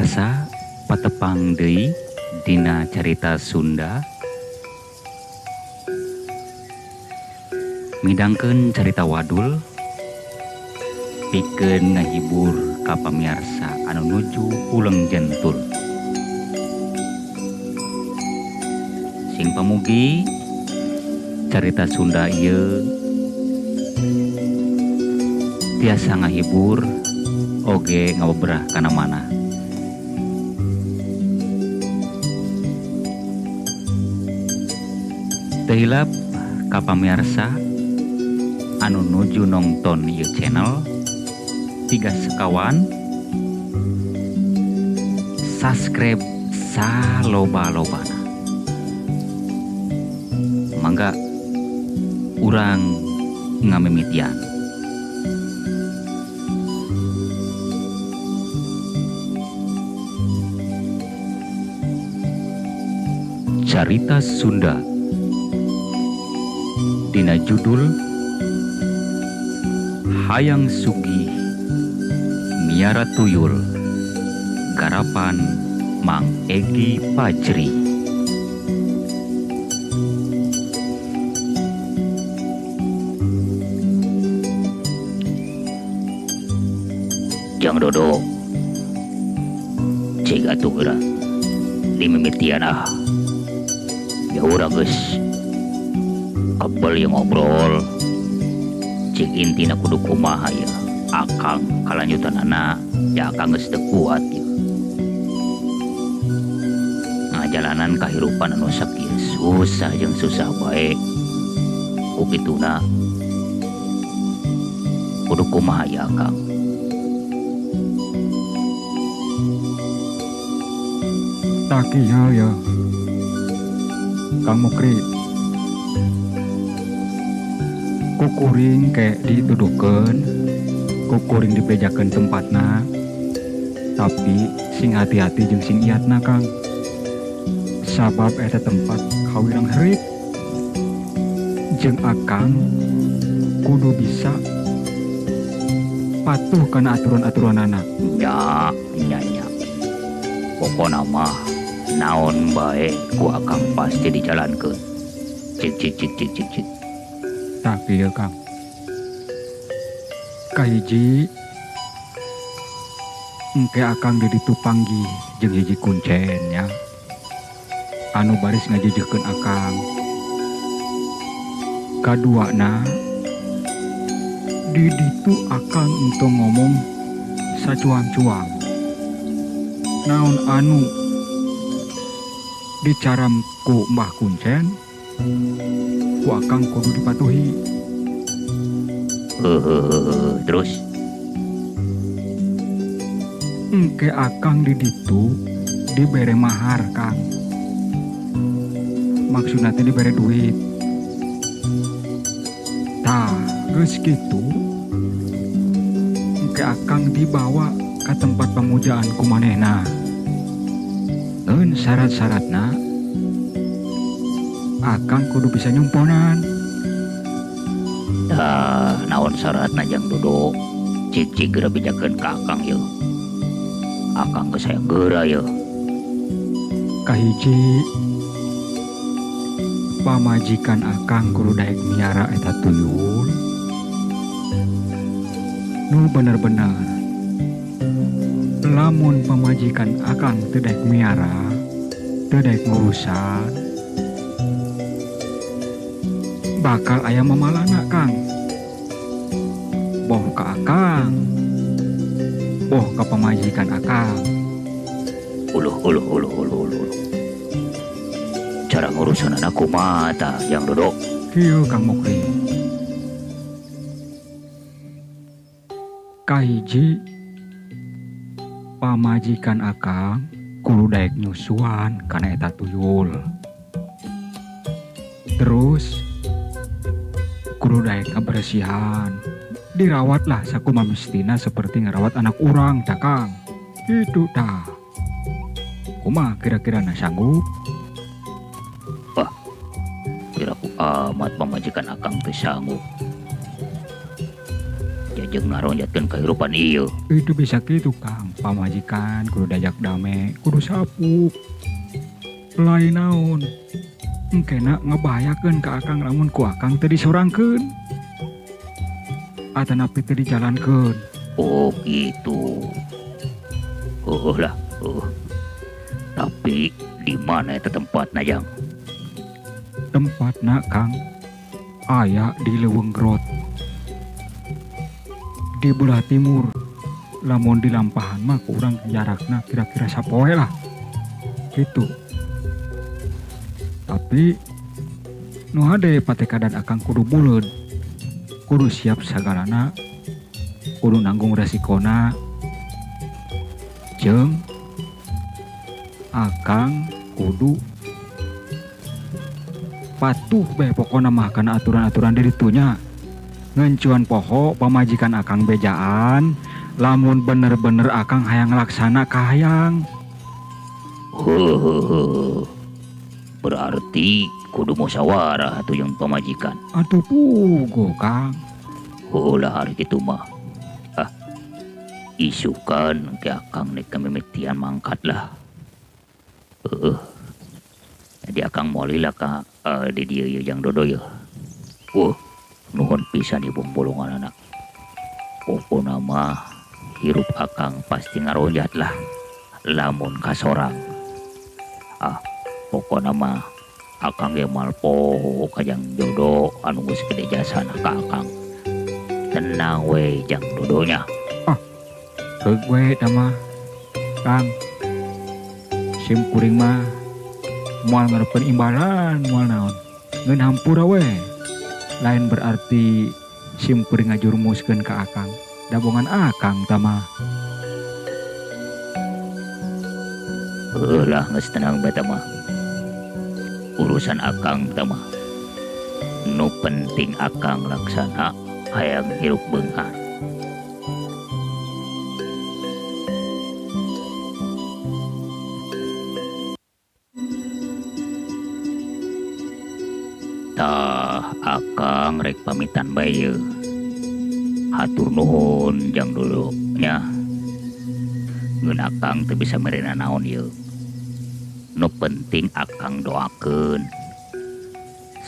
Pamiarsa patepang deui dina carita Sunda midangkeun carita wadul pikeun ngahibur ka pamiarsa anu nuju uleng jentul. Sing pamugi carita Sunda ieu tiasa ngahibur oge ngabebrah kana mana. Teu hilap ka pamiarsa anu nuju nongton ieu channel tiga sekawan subscribe saloba-lobana. Mangga urang ngamimitian. Carita Sunda dina judul Hayang Sugih Miara Tuyul garapan Mang Egi Pajri. Jang Dodo cik atuh geura dimimitian ya urang geus kebel yang ngobrol cik intina kudu kumaha ya akang kalanjutan anak ya akang geus teu kuat ya ngajalanan kahirupan anu sakieu susah jeung susah bae ukituna kudu kumaha ya akang. Takinya ya Kang Mukri kukuring kayak dituduhkeun kukuring dipejakeun tempatna tapi sing hati-hati jeung sing iatna Kang sabab eta tempat kawirang heureut jeung akang kudu bisa patuh kana aturan-aturanana. Ya pokona mah naon bae ku akang pasti dijalankeun. Cik. Tapi ya Kang kahiji engke akang jadi tupanggi jeung hiji kuncen ya anu baris ngajejeukeun akang. Kaduana di ditu akang untuk ngomong sacuang-cuang naon anu dicaram ku Mbah Kuncen ku akang kudu dipatuhi. Terus engke akang di ditu dibere mahar Kang, maksudna teh dibere duit. Tah geus kitu engke akang dibawa ka tempat pamujaan ku manehna. Ngeun syarat-syaratna akang kudu bisa nyumponan. Tah naon syaratna Jang Dodo cicik geura bijakeun ka akang yeuh. Akang geus hayang geura yeuh. Kahiji pamajikan akang kudu daek miara eta tuyul nu bener-bener. Lamun pamajikan akang teu daek miara teu daek ngurusan bakal aya mamalana Kang. Boh ka akang, boh ka pamajikan akang. Uluh. Cara ngurusanana kumaha tah Jang Dodo? Kieu Kang Mukri. Kahiji pamajikan akang kudu daek nyusuan kana eta tuyul. Terus kudu daek ngabersihan, dirawatlah sakumaha mestina seperti ngerawat anak urang tah Kang. Itu tah. Kumaha kira-kira na sanggup? Wah, kira ku amat pamajikan akang teu sanggup. jajeng naronjatkeun kahirupan ieu. Itu bisa gitu Kang, pamajikan kudu diajak dame, kudu sapu. Lain naon, engkena ngebahayakeun ka akang lamun ku akang teu disorangkeun. Atanapi teu dijalankeun. Oh gitu. Lah. Tapi di mana itu tempatna Jang? Tempatna Kang aya di Leuweung Grot. Di belah timur. Lamun di lampahan mah kurang jarakna kira-kira sapoe lah. Gitu. Tapi nu hade patekadan akang kudu buleud. Kudu siap sagalana. Kudu nanggung resikona. Jeung akang kudu patuh bae pokona mah kana aturan-aturan di ditunya. Ngencuan poho pamajikan akang bejaan, lamun bener-bener akang hayang laksana kahayang. Berarti kudu musyawarah atuh yang pamajikan. Atuh puguh Kang. Lah hari kitu mah. Isukan ke akang nek kamimitian mangkat lah. Jadi akang molilah ka di dieu ye Jang Dodo ye. Nuhun pisan ibu bolongan anak. Pokona mah hirup akang pasti ngaronjat lah. Lamun kasorang. Pokona mah akang ge malpo ka Jang Dodo anu geus gede jasana ka akang. Tenang we Jang Dodonya. Keug we mah Kang. Sim kuring mah moal ngarepen imbalan moal naon. Ngeun hampura we. Lain berarti sim kuring ngajurmuskeun ka akang. Dabongan akang tama. Lah geus tenang bae mah. Urusan akang tama. Nu penting akang laksana hayang hirup beunghar. Tah akang rek pamitan bae ye. Hatur nuhun Jang Dodo nya. Ngeun akang teu bisa merena naon ye. Nu penting akang doakeun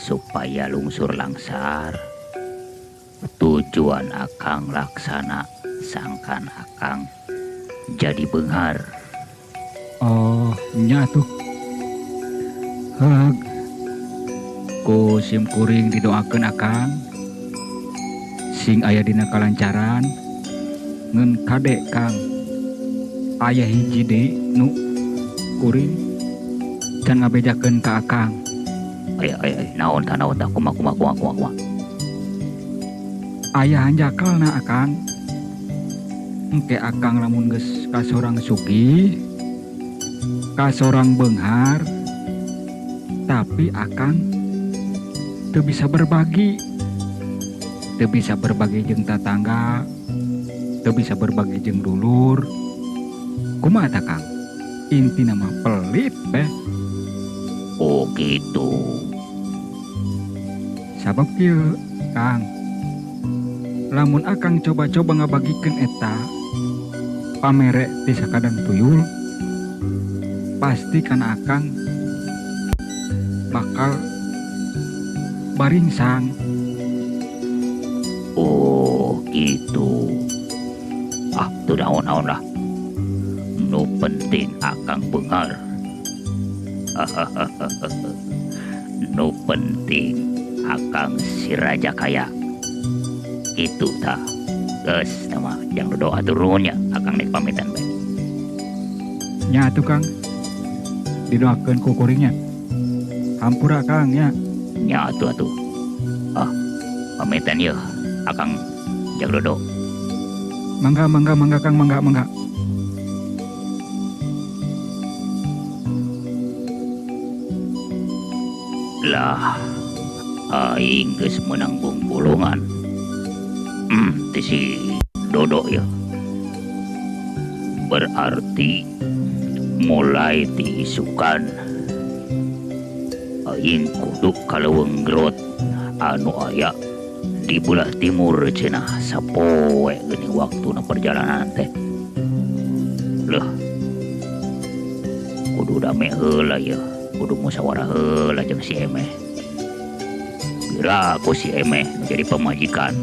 supaya lungsur langsar. Tujuan akang laksana sangkan akang jadi beunghar. Oh, nya tuh. Ku sim kuring didoakeun akang. Sing aya dina kalancaran. Ngeun kade Kang. Aya hiji deui nu kuring can ngabejakeun ka akang. Naon tah kumaha. Aya hanjakalna akang. Engke akang lamun geus kasorang sugih, kasorang beunghar, tapi akang teu bisa berbagi. Teu bisa berbagi jeung tatangga, teu bisa berbagi jeung dulur. Kumaha tah Kang? Intina mah pelit beh. Oh gitu. Sabab kieu Kang, lamun akang coba-coba ngabagikeun eta pamere ti sakadang tuyul, pasti kan akang bakal baringsang. Oh gitu. Tuh naon lah. Nu penting akang beunghar. Nu penting akang si raja kaya. Itu tah. Geus nama Jang Dodo atur nuhunnya akang nek pamitan bae. Nya atuh Kang. Didoakeun ku kuringnya. Hampura Kang nya. Nya atuh. Pamitan yeuh akang Jang Dodo. Mangga Kang, mangga. Lah aing geus meunang bungkulungan. Ti si Dodo ya. Berarti mulai diisukan aing kudu ka Leuweung Grot anu aya di belah timur cenah sapoe geuning waktuna perjalanan teh. Leuh, kudu dame heula ya, kudu musyawarah heula jeung si Emeh. Bira ku si Emeh menjadi pamajikan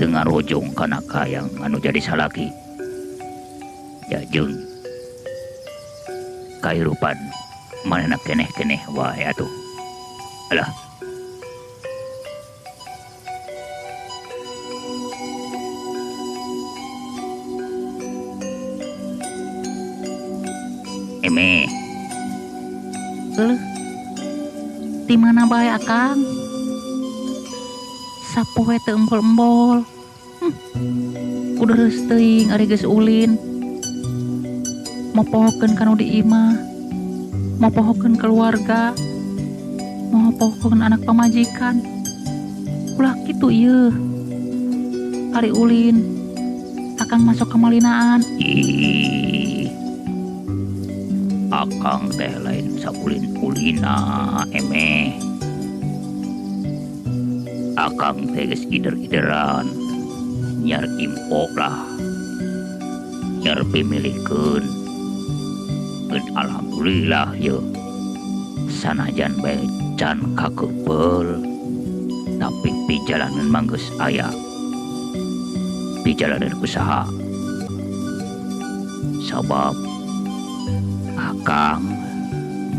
teu ngarojong kana kayang anu jadi salaki. Jajeng kahirupan manehna keneh-keneh wae atuh. Alah, Emeh, Di mana bae Akang? Sapoe teu embol-embol. Udah reus teuing ari geus ulin. Mopohokeun kanu di imah. Mopohokeun keluarga. Mopohokeun anak pamajikan. Ulah kitu ieu. Ari ulin Akang masuk kamalinaan. ih, Akang teh lain saulin-ulina Emeh. Akang teh geus ider-ideran nyar impo lah, nyar pimilikeun. Ngeun alhamdulillah ye, sanajan bae can kakeupel, tapi pijalanan mah geus aya, pijalanan usaha. Sabab Akang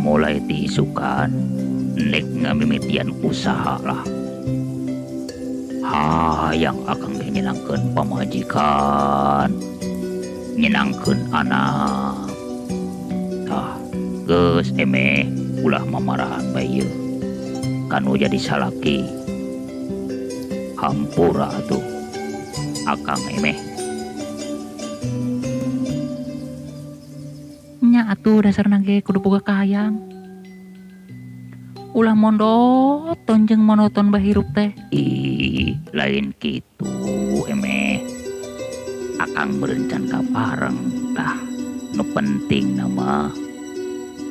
mulai diisukan nek ngamimitian usaha lah. Hayang Akang ge nyenangkeun pamajikan, nyenangkeun anak. Tah, geus Emeh ulah mamarahan bae yeuh. Kanu jadi salaki. Hampura atuh Akang Emeh. Nya atuh dasarna ge kudu boga kahayang. Ulah mondot tonjeng monoton bahirup teh. Ih, lain kitu Emeh. Akang berencan kapareng tah. Nu penting nama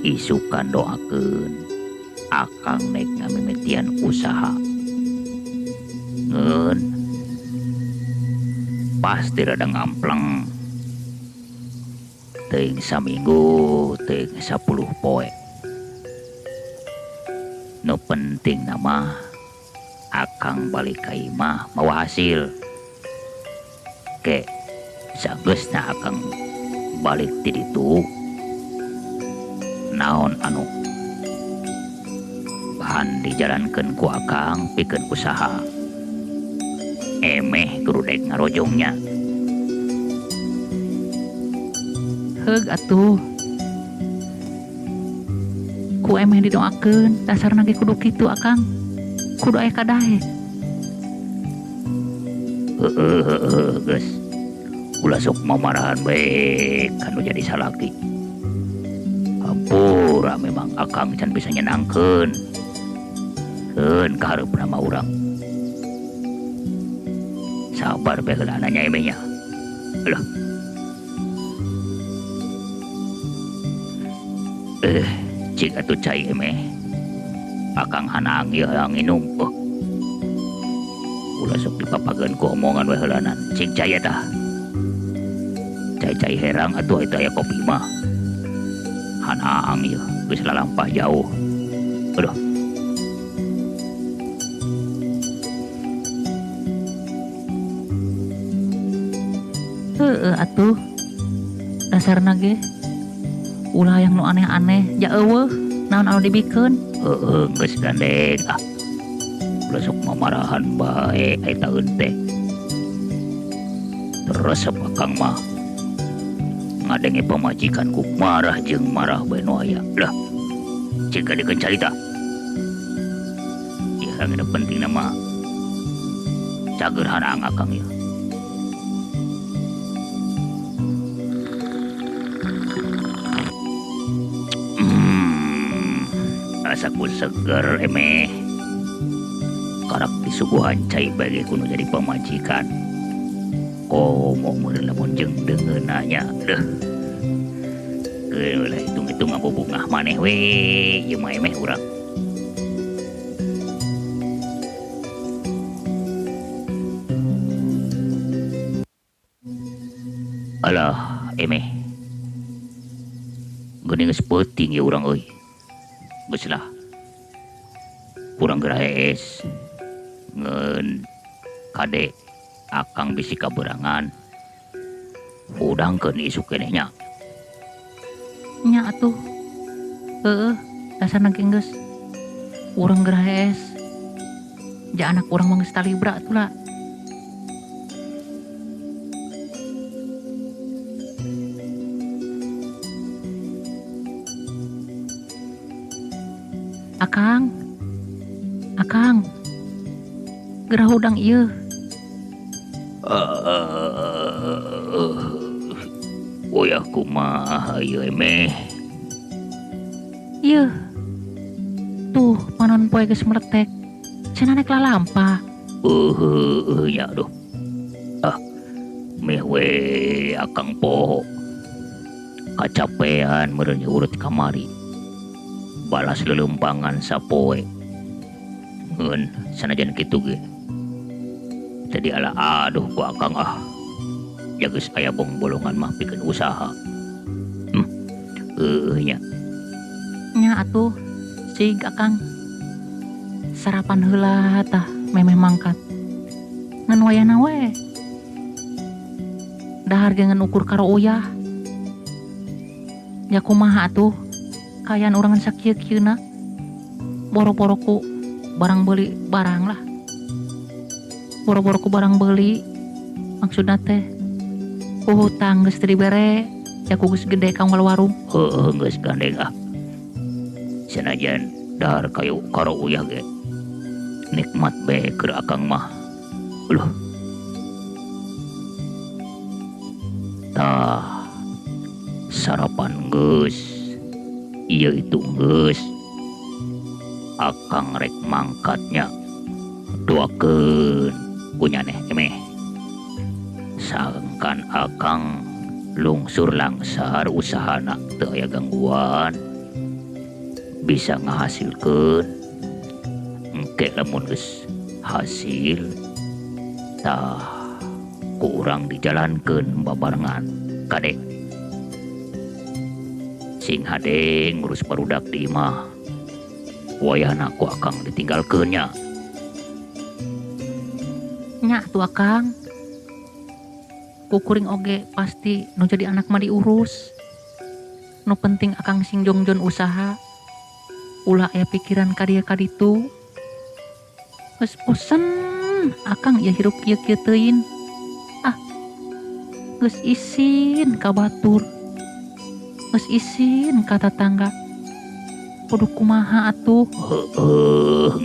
isukan doakeun Akang nek ngamimitian usaha. Ngeun pasti rada ngampleng. Teuing saminggu, teuing 10 poe. Nu penting nama Akang balik ka imah mawa hasil. Ke sageusna Akang balik ti ditu, naon anu bahan dijalankeun ku Akang pikeun usaha. Emeh gerudek ngarojongnya. Heug atuh. Ku Emeh didoakeun, dasarna ge kudu kitu Akang. Kudu aya kadae. Geus ulah sok mamarahan bae kanu jadi salaki. Hampura memang Akang can bisa nyenangkeun. Keun kahareupna mah urang. Sabar bae heula nya Emehnya. Alah. Cik atuh cai Emeh. Akang hanang ieu hayang nginum. Ulah sok dipapageun ku omongan we heulanan. Cik cai eta. Cai-cai herang atuh eta aya kopi mah. Hanang ieu geus lalampah jauh. Aduh. Heueuh atuh. Dasarna ge ulah yang nu aneh-aneh, ja eueuh naon anu dibikeun. Geus gandeng ah. Ulah sok mamarahan bae eta teh. Resep Akang mah ngadenge pamajikan ku marah jeung marah bae nu aya. Lah, cik gadekeun carita. Ya anu penting mah cager hanang Akang ya. Asaku seger Emeh. Karak disuguhan cai bagi kuno jadi pamajikan. Komo mun lamun jeung deungeunanya deuh. Geuleuh hitung-hitung ngabubungah maneh we ieu mah Emeh urang. Alah, emeh. Geuning geus peuting ya urang euy. Geus lah. Urang geraes. Ngeun kade akang bisi kaberangan. Udangkeun isuk keneh nya. Nya atuh. Dasarna ge geus. Urang geraes. Ja anak urang mah geus talibra atuh lah. Akang, gerah udang ieu. Oyah kumaha ieu emeh. Ieu. Tuh, panon poe geus meletek. Cenah nek lalampah. Ya aduh. Meh we akang poho. Kacapean meureun urut kamari. Balas lelempangan sapoe. Ngeun sanajan kitu ge. Tadi ala aduh ku akang Ya geus aya bolongan mah pikeun usaha. Nya. Nya atuh, sig akang. Sarapan heula tah memeh mangkat. Ngan wayahna we. Dahar ge ngan ukur karo uyah. Ya kumaha atuh? Kayaan urangan sakieu-kieuna. Boro-boro ku barang beuli barang lah. Boro-boro ku barang beuli. Maksudna teh ku hutang geus teu dibere. Ya ku geus gede kaunggal warung. Geus gandeng Sanajan dahar kayu karo uyah ge. Nikmat bae keur akang mah. Uluh. Tah sarapan geus. Iya itu geus. Akang rek mangkatnya. Doakeun kunyaneh emeh. Sangkan akang lungsur langsar usahana teu aya gangguan. Bisa ngahasilkeun. Engke lamun geus hasil tah ku urang dijalankeun babarengan kade. Sing hade ngurus barudak di imah. Wayahna ku akang ditinggalkeun nya. Nya tuh akang. Kukuring oge pasti nu jadi anak mah diurus. Nu penting akang sing jongjon usaha. Ulah aya pikiran ka dieu ka ditu. Geus bosen akang ieu hirup kieu-kieu teuin. Geus isin ka batur. Geus isin ka tetangga. Kudu kumaha atuh?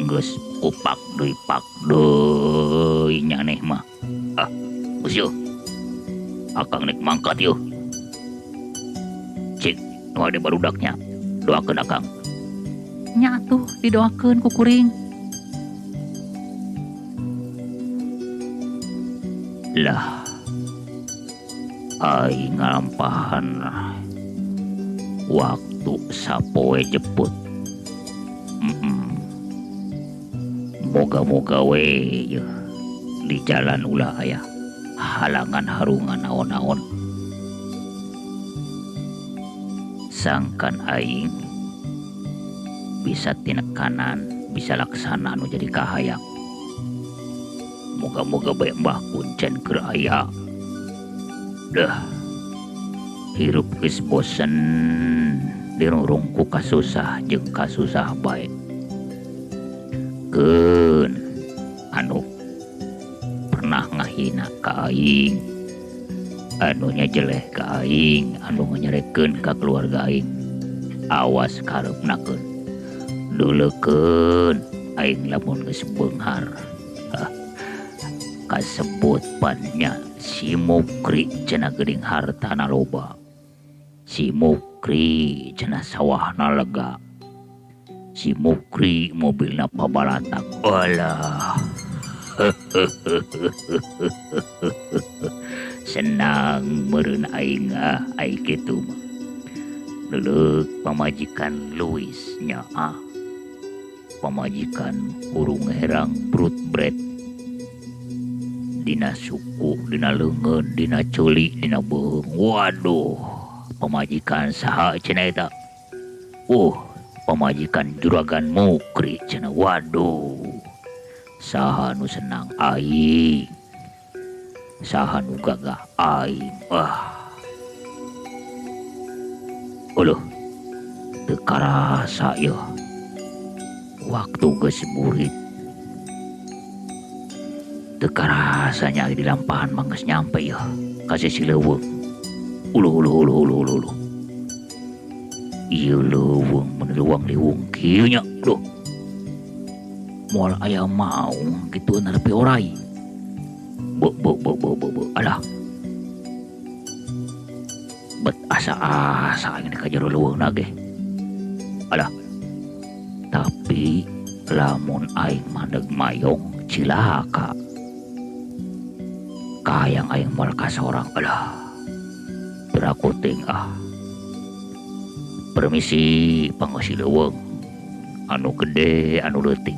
Geus upak deui nyaneh mah. Geus yeuh. Akang nek mangkat yeuh. Cik, nu ade barudaknya. Doakeun akang. Nya atuh didoakeun ku kuring. Lah. Aing ngalampahan waktu sapoe jeput. Moga-moga we di jalan ulah aya halangan harungan naon-naon. Sangkan aing bisa tinekanan, bisa laksana anu jadi kahayang. Moga-moga bae Mbah Kuncen keur aya. Dah hirup geus bosen dirurung ku kasusah jeung kasusah bae. Keun anu pernah ngahina ka aing, anu nyajeleh ka aing, anu nganyerekeun ka keluarga aing, awas kareupnakeun. Duleukeun aing lamun geus beunghar. Kasebut pannya si Mukri cenah geuning hartana loba. Si Mukri cenah sawahna lega. Si Mukri mobilna pabalatak. Walah. Senang meureun aing ai kitu mah. Leuleuh pamajikan Louis nya pamajikan urung herang brut bret. dina suku, dina leungeun, dina ceuli, dina beung. Waduh, pamajikan saha cenah eta? Pamajikan Juragan Mukri cenah. Waduh, saha nu senang aing, saha nu gagah aing. Uluh, teu karasa yeuh waktu geus murid. Teu karasanya di lampahan mah geus nyampe yeuh ka si leuweung. Uluh. Ieu leuweung mun leuweung liwung kieu nya. Duh. Moal aya maung kitu nepi orai. Alah. Bet asa-asa ini ka jero leuweung nage. Alah. Tapi lamun aing mandeg mayong cilaka. Kayang aing moal ka sorang. Alah. Berakuting Permisi pangosi leuweung anu gede anu leutik.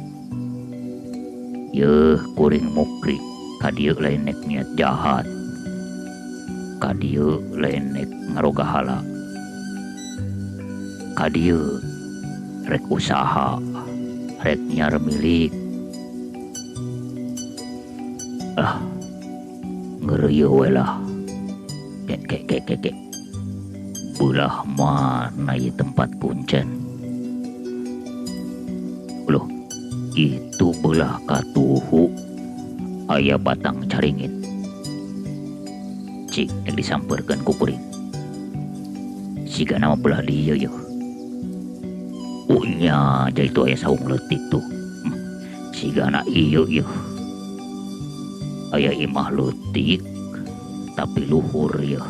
Yeuh kuring Mukri, ka dieu lain nek niat jahat, ka dieu lain nek ngaroga hala, ka dieu rek usaha, rek nyar milik. Ngeureueuh we lah. Kek. Belah mana ieu tempat kuncen? Loh, itu belah katuhu aya batang caringin. Cik yang disamperkeun ku kuring. Siga nama belah dieu yeuh. Nya jadi itu aya saung leutik tuh. Sigana ieu yeuh. Aya imah leutik tapi luhur yeuh.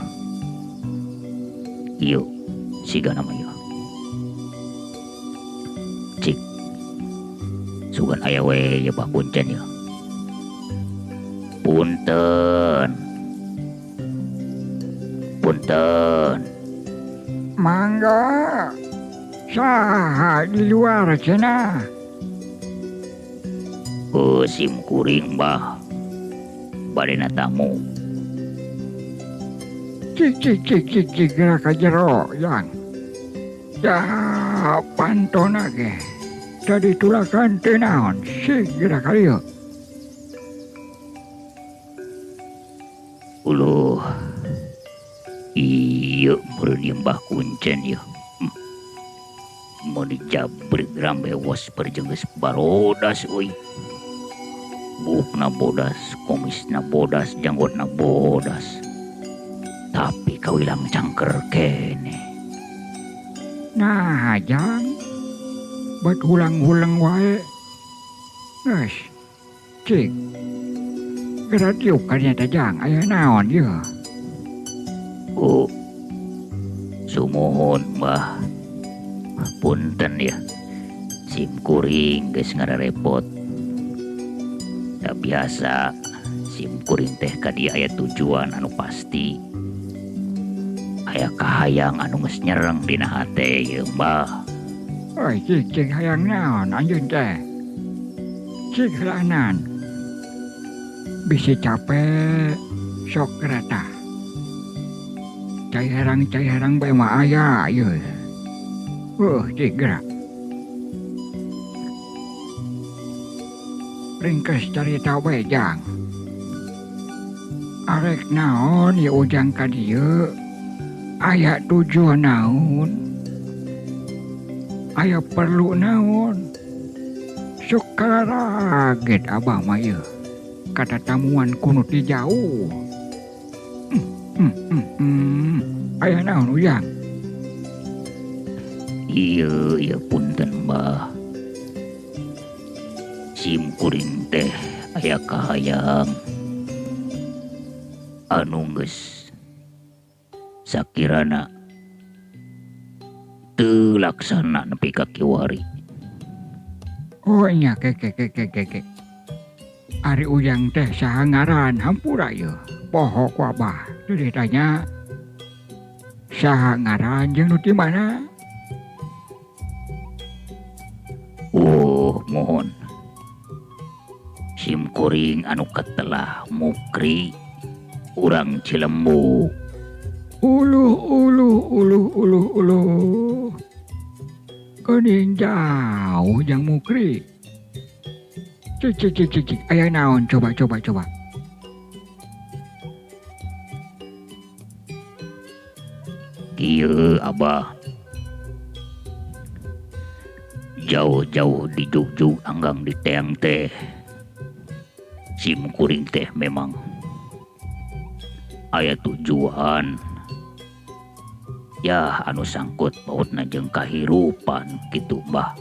Iyo, siga nama iyo. Cik, sugan aya we ya bah kuncen ya. Punten. Mangga. Saha di luar cenah? Sim kuring bah. Badena tamu. Cik gerak ka jero yang. Ya pantona ge. Tadi tulakan teu naon, sik gerak ka dieu. Uluh. Ieu meureun Mbah Kuncen ieu. Mau dijabrik rambewas perjenggeus barodas euy. Buukna bodas, komisna bodas, janggotna bodas. Tapi kawilang cangker kene. Nah, jang. Bet hulang-hulang wae. Geus. Cik. Gerak tiup kanya jang aya naon ieu? Sumuhun Mbah. Punten ya. Sim kuring geus ngarerepot. Da biasa sim kuring teh ka dieu aya tujuan anu pasti. Aya kahayang anu geus nyereng dina hate ieu Mbah. Oi, cik hayang naon anjeun teh? Cik helanan. Bisi capek sok kereta. Cai herang bae mah aya ieu. Cik gerak. Ringkes carita we jang. Arek naon ieu ujang ka dieu? Aya tujuan naon? Aya perlu naon? Sok karaget abah mah ieu. Kata tamuan kuno ti jauh. Aya naon ujang? Iya punten Mbah. Sim kuring teh aya kahayang anu geus sakirana teu laksana nepi ka kiwari. Oh nya ke. Ari ujang teh saha ngaran hampura ieu? Poho ku abah. Teu ditanya saha ngaran jeung nu ti mana? Mohon. Sim kuring anu katelah mukri urang Cilembu. Uluh. Kening jauh jang mukri. Cik. Aya naon coba. Kieu Abah. Jauh-jauh di jugjug anggang di teang teh. Sim kuring teh memang aya tujuan. Ya anu sangkut pautna jeung kahirupan kitu Mbah.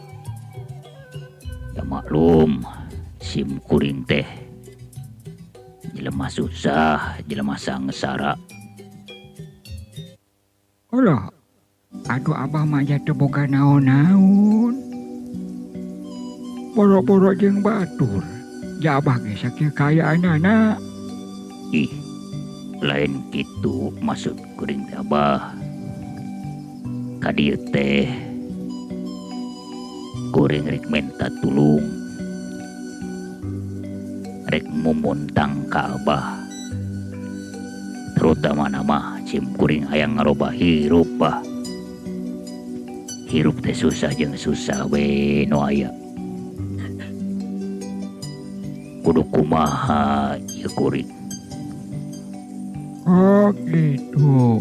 Ya maklum sim kuring teh jelema susah, jelema sangsara. Alah, aduh Abah mah aya teu boga naon-naon. Boro-boro jeung batur. Ja Abah ge sakieu kayaanana. Ih, lain kitu maksud kuring teh Abah. Kadieu teh kuring rek minta tulung, rek mumuntang ka Abah, terutama nama sim kuring hayang ngarobah hirup Bah. Hirup teh susah jeung susah we nu aya. Kudu kumaha ieu kuring. Oh gitu.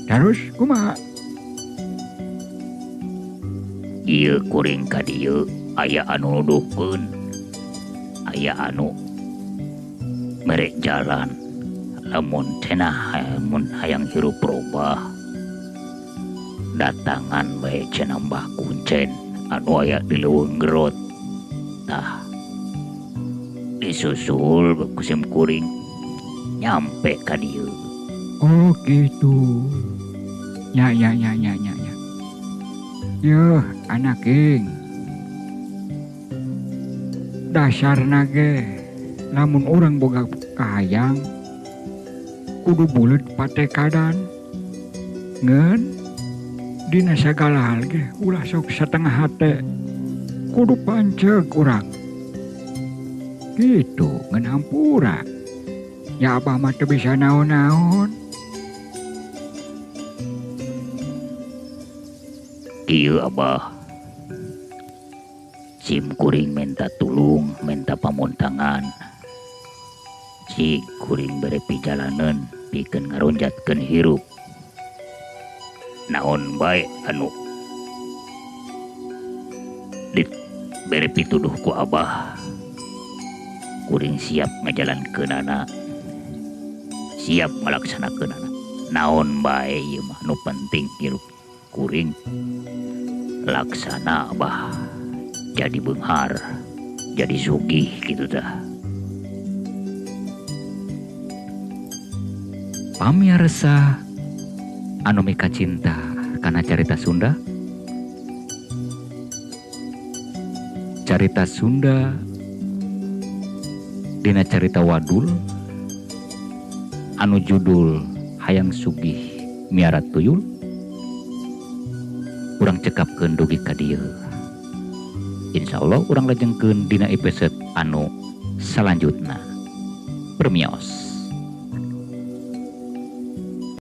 Terus kumaha? Ieu kuring ka dieu aya anu nuduhkeun, aya anu mere jalan. Lamun cenah mun hayang hirup robah, datangan bae cenah Mbah Kuncen anu aya di leuweung gerot. Tah disusul ku sim kuring nyampe ka dieu. Oh gitu. Ya. Yeuh, anak king. Dasarna ge lamun urang boga kahayang kudu bulet patekadan. Ngeun dina sagala hal ge ulah sok satengah hate. Kudu panceg urang. Gitu, ngeun hampura. Ya Abah mah teu bisa naon-naon. Ieu Abah, sim kuring minta tulung, minta pamuntangan. Si kuring bere pijalaneun pikeun ngaronjatkeun hirup. Naon bae anu bere pituduh ku Abah, kuring siap ngajalankeunana, siap ngalaksanakeunana. Naon bae ieu mah nu penting hirup kuring laksana Abah, jadi beunghar, jadi sugih gitu dah. Pamiarsa anu mika cinta kana carita Sunda. Carita Sunda dina carita wadul anu judul Hayang Sugih Miara Tuyul. Urang cekapkeun dugi ka dieu. Insyaallah urang lajengkeun dina episode anu salanjutna. Permios.